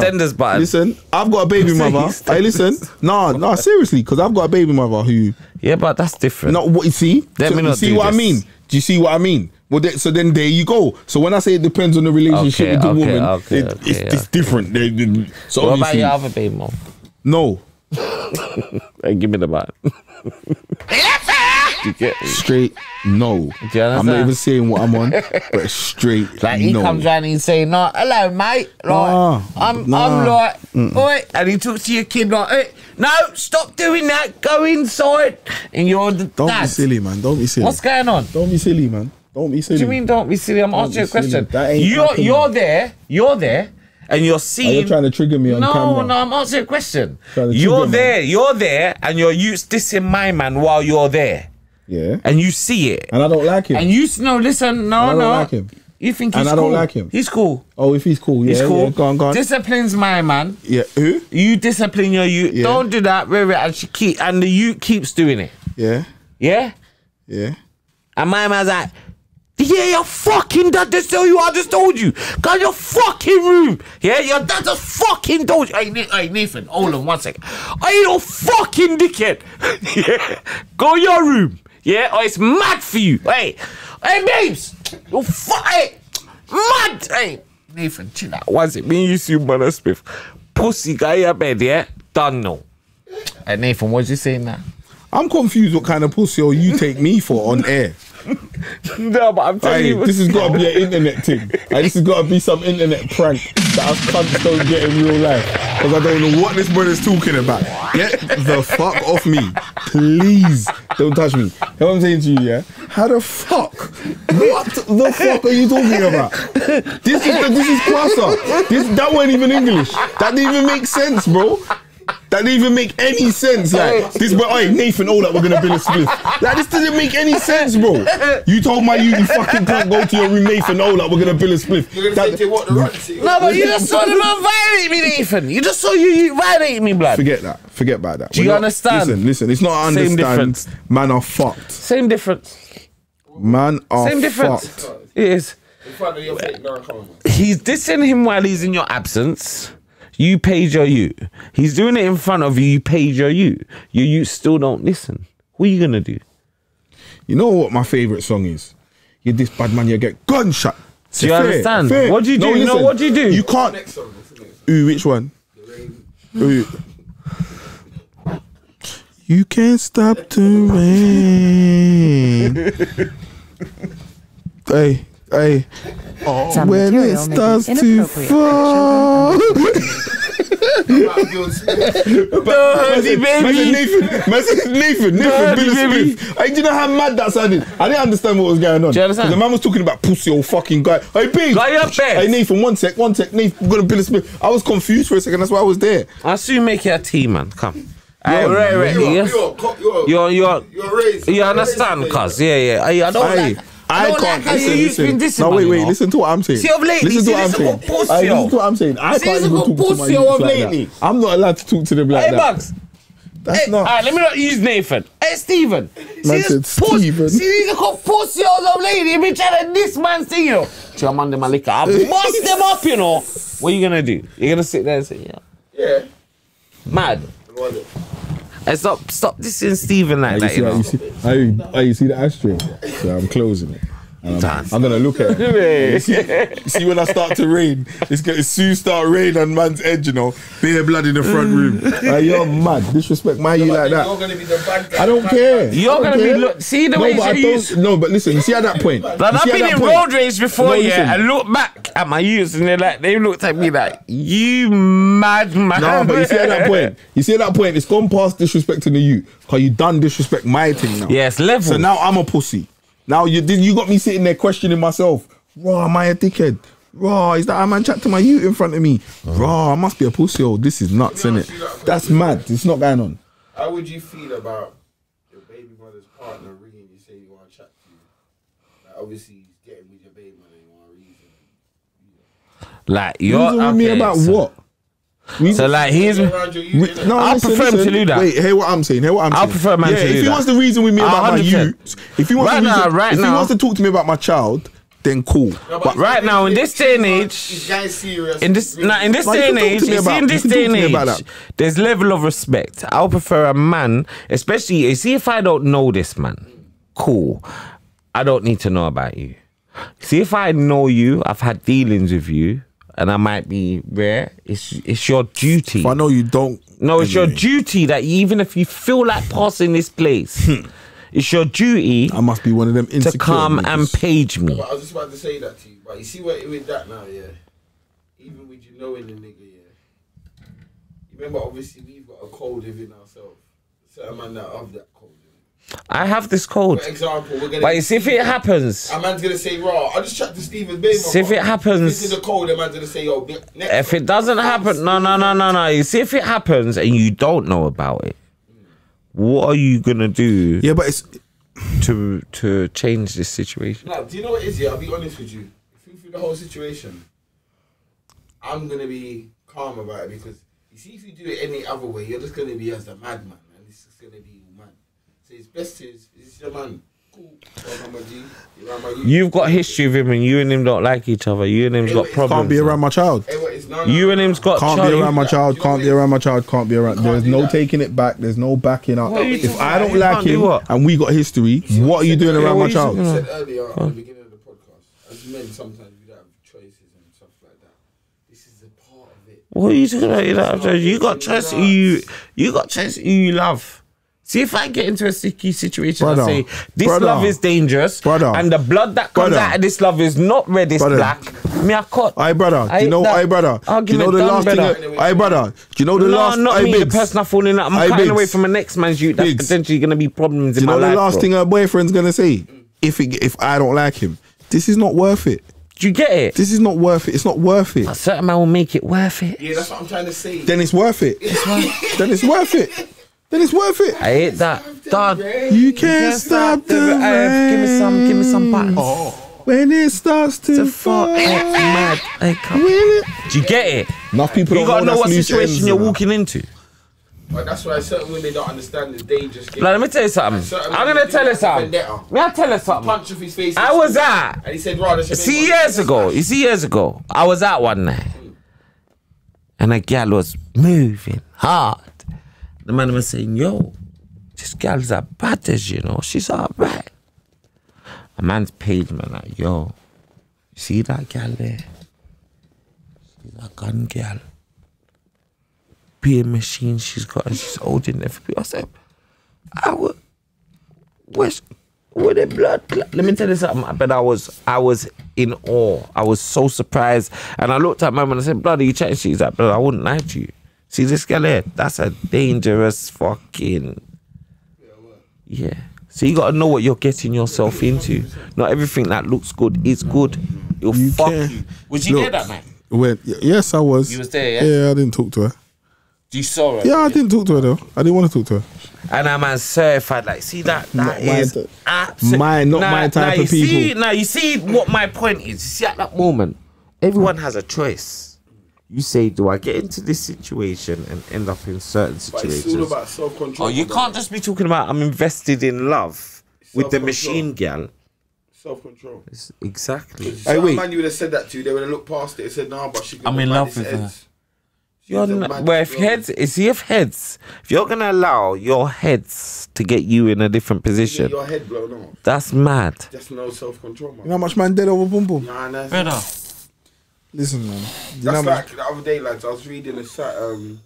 Listen, I've got a baby mother. Hey, listen, no, seriously, because I've got a baby mother who. Yeah, but that's different. No, what you see? You see what I mean? Do you see what I mean? Well, so then there you go. So when I say it depends on the relationship with the woman, it's different. So what about your other baby mom? No. Hey, give me the man. Straight no. I'm not even saying what I'm on, but straight like he comes around and he's saying, "No, hello, mate. Like, I'm like, oi," and he talks to your kid like, "Hey, no, stop doing that. Go inside." And you're the Don't be silly, man. Don't be silly. What's going on? Don't be silly, man. Don't be silly. What do you mean don't be silly? I'm asking you a question. You're there, and you're seeing. You're trying to trigger me on camera. No, I'm asking you a question. You're there, and you're dissing my man while you're there. Yeah. And you see it. And I don't like him. And you no, listen, no, I don't no. like him. You think he's And cool? I don't like him. He's cool. Oh, if he's cool, yeah, He's cool. yeah. Go on. Discipline's my man. Yeah, who? You discipline your youth. Yeah. Don't do that. And the youth keeps doing it. Yeah, Yeah? yeah. And my man's like, yeah, your fucking dad just told you I just told you. Go in your fucking room. Yeah, your dad just fucking told you. Hey, Nathan, hold on 1 second. I ain't no fucking dickhead. Yeah. Go in your room. Yeah, or it's mad for you. Hey, babes. You hey, mad. Hey, Nathan, chill out. What's it? Me and you see Brother Smith. Pussy guy in your bed, yeah? Done no. Hey, Nathan, what's you saying now? I'm confused what kind of pussy you take me for on air. No, but I'm telling you. This has got to be an internet thing. This has got to be some internet prank that us cunts don't get in real life. Because I don't know what this brother's talking about. Get the fuck off me. Please don't touch me. You know what I'm saying to you, yeah? How the fuck? What the fuck are you talking about? This is Kwasa. That wasn't even English. That didn't even make sense, bro. That didn't even make any sense. Like this, but hey, Nathan, all that we're gonna build a split. Like this doesn't make any sense, bro. You told you fucking can't go to your room, Nathan. All that we're gonna build a split. You're gonna say what the right thing. No, but you just saw the man violate me, Nathan. You just saw you violate me, blood. Forget that. Forget about that. Do you understand? Listen. It's not Same understand. difference. Man are fucked. Same difference. Man are Same difference. fucked. It is. In front of your face, no, come on. He's dissing him while he's in your absence. You paid your you. He's doing it in front of you. You paid your you. You still don't listen. What are you gonna do? You know what my favourite song is? You're this bad man, you get gunshot. Do you understand? What do you do? Listen, what do you do? You can't. Next song, what's the next? Ooh, which one? Ooh. You can't stop the rain. Hey. Some When it material may be starts to inappropriate for fall. Nathan, Billy Smith. Do you know how mad that sounded? I didn't understand what was going on. Do you understand? The man was talking about pussy old fucking guy. Hey, big. Guy up there. Hey, Nathan, one sec. Nathan, we're gonna Billy Smith. I was confused for a second. That's why I was there. I'll soon make you a tea, man. Come. You're raised. You understand, cuz? Yeah. I don't like. I can't listen. No, wait. Listen to what I'm saying. See, of lately, listen to what I'm saying. Listen to what I'm saying. I can't even talk to my youth like that. I'm not allowed to talk to them like Hey, that. Bugs. That's not. Alright, let me not use Nathan. Hey, Stephen. Man said Stephen. See these called pussy old lady. Be trying to this man's thing, you know. Chill, man, them a liquor. I'll bust them up, you know. What are you gonna do? You're gonna sit there and say, Yeah. mad. Hey, stop dissing Stephen like that, you know. You see the ashtray? So I'm closing it. I'm gonna look at it. You see when I start to rain, it's gonna soon start rain on man's edge, you know. Bare blood in the front room. You're mad. Disrespect my you like that. You're gonna be the bad guy. I don't care. You're gonna be see the way you use. No, but listen. You see at that point. But I've been in road rage before, yeah, and look back at my youths, and they looked at me like, you mad man. No, but you see at that point. It's gone past disrespecting the you, cause you done disrespect my thing now. Yes, level. So now I'm a pussy. Now you got me sitting there questioning myself. Raw, am I a dickhead? Raw, is that a man chat to my youth in front of me? Raw, I must be a pussy. Oh, this is nuts, innit? That's mad. It's not going on. How would you feel about your baby mother's partner ringing you saying you want to chat to you? Like, obviously, he's getting with your baby mother, you want a reason. Like you're Reason with me about what? So like here's I prefer him to do that. Wait, hear what I'm saying. I prefer a man to do that. If he wants to reason with me about my youth, if he wants to talk to me about my child, then cool. But right now, in this day and age, in this day and age, there's level of respect. I'll prefer a man, especially you see if I don't know this man, cool. I don't need to know about you. See if I know you, I've had dealings with you. And I might be rare. It's your duty. If I know you don't. No, it's your duty that even if you feel like passing this place, it's your duty. I must be one of them insecure to come niggas. and page me. But I was just about to say that to you. But you see what with that now, yeah. Even with you knowing the nigga, yeah. You remember, obviously, we've got a code within ourselves. Certain man that have that code. I have this code. For example, we're gonna. But see if it happens. A man's gonna say, "Raw." I just chat to Stephen Bain. See if it happens. This is the code. A man's gonna say, "Yo." If it doesn't happen, no. You see if it happens and you don't know about it, what are you gonna do? Yeah, but it's. to change this situation? No, do you know what it is? Yeah, I'll be honest with you. Through the whole situation, I'm gonna be calm about it because you see, if you do it any other way, you're just gonna be as a madman, and it's just gonna be all mad. So it's best to is your man. Cool. You've got history with him, and you and him don't like each other. You and him's got problems. Can't be around my child. You and him's got. Can't be around my child. Can't be around my child. Can't be around. There's no taking it back. There's no backing up. If I don't like him and we got history, what are you doing around my child? You said earlier at the beginning of the podcast, as men sometimes we don't have choices and stuff like that. This is a part of it. What are you talking about? You don't have choice. You got choice. You got choice. Who you love. See, if I get into a sticky situation and say, this love is dangerous, and the blood that comes out of this love is not red, it's black, me I cut. Aye, brother. Do you know, do you know the last thing? Aye, brother. Do you know the last thing? Not me, the person I fall in love. I'm cutting away from a next man's youth. That's potentially going to be problems in my life. Do you know the last thing her boyfriend's going to say? If I don't like him, this is not worth it. Do you get it? This is not worth it. It's not worth it. A certain man will make it worth it. Yeah, that's what I'm trying to say. Then it's worth it. Then it's worth it. Then it's worth it. I hate that. Dad, you can't stop the rain. Give me some buttons. When it starts to fall. Mad. Do you get it? Enough people You don't gotta know what loose situation ends, you're man. walking into. But that's why certain women don't understand the dangerous game. Like, let me tell you something. I'm gonna tell you something. May I tell you something? Punch off his face. I was out. And he said, "Rather." See, years ago, I was out one night, and a gal was moving hard. The man was saying, "Yo, this gal's a baddest, you know. She's alright." A man's paid man like, "Yo, you see that gal there? She's a gun gal. Beer machine she's got, and she's holding everybody." I said, where's the blood? Let me tell you something. But I was in awe. I was so surprised, and I looked at my man and I said, "Blood, are you chatting?" She's like, "Blood, I wouldn't lie to you. See this girl here? That's a dangerous fucking..." Yeah. So you gotta know what you're getting yourself into. Not everything that looks good is good. It'll fuck you. Was you there that night? Yes, I was. You was there, yeah? Yeah, I didn't talk to her. You saw her? Yeah, I didn't talk to her though. I didn't want to talk to her. And I'm certified. Like, see that is not my type of people. You see what my point is. You see, at that moment, everyone has a choice. You say, do I get into this situation and end up in certain situations? But it's all about self-control. Oh, you can't just be talking about I'm invested in love with the machine gal. Self-control. Exactly. Hey, wait. Man, you would have said that to you. They would have looked past it and said, "No, but she." I'm in love with her. If you're gonna allow your heads to get you in a different position, your head blown off. That's mad. That's no self-control, man. You know how much man dead over boom boom? Nah, that's Brother. Listen, man. That's like the other day, lads. I was reading saying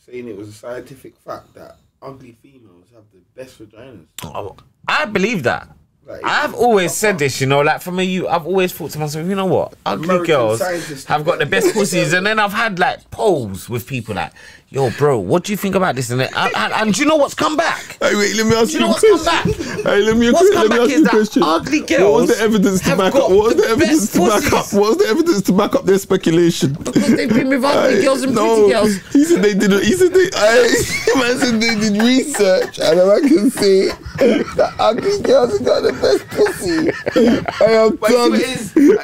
it was a scientific fact that ugly females have the best vaginas. Oh, I believe that. Like, I've always said this, you know, like from I've always thought to myself, you know what? Ugly American girls scientists have got the best pussies, and then I've had like polls with people like, "Yo, bro, what do you think about this?" And do you know what's come back? Hey, wait, let me ask you a what's come question. back? Hey, let me ask you a question. Ugly girls. What was the evidence to back up? What was the evidence to back up? What was the evidence to back up their speculation? Because they've been with ugly girls and pretty girls. He said they did. Man said they did research, and I can see that ugly girls have got the best pussy. I am done.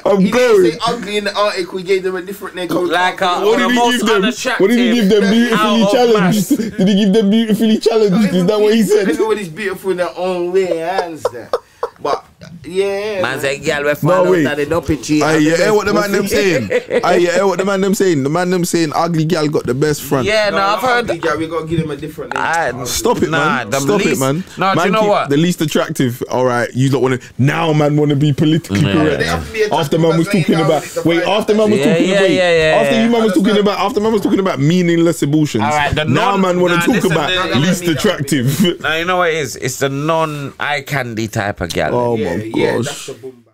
I'm going. Say ugly in the article. We gave them a different name. Like what did he give them? What did he give them? Beautifully challenged. Did he give them beautifully challenged? Is that what he said? Everybody's beautiful in their own way. I understand. But yeah, man say, "Girl, we find out that they don't pitchy." I hear what the man them saying. I hear what the man them saying. The man them saying ugly gal got the best front. Yeah, no, I've heard. Ugly gal, we gotta give them a different name. Stop it, man. Stop it, man. No, do you know what? The least attractive. All right, you don't want to. Now, man, want to be politically correct. After man was talking about. Wait, after man was talking about. After you man was talking about. After man was talking about meaningless abortions. All right, now man want to talk about least attractive. Now you know what it is. It's the non-eye candy type of gal. Oh my gosh. Yeah, that's the boom.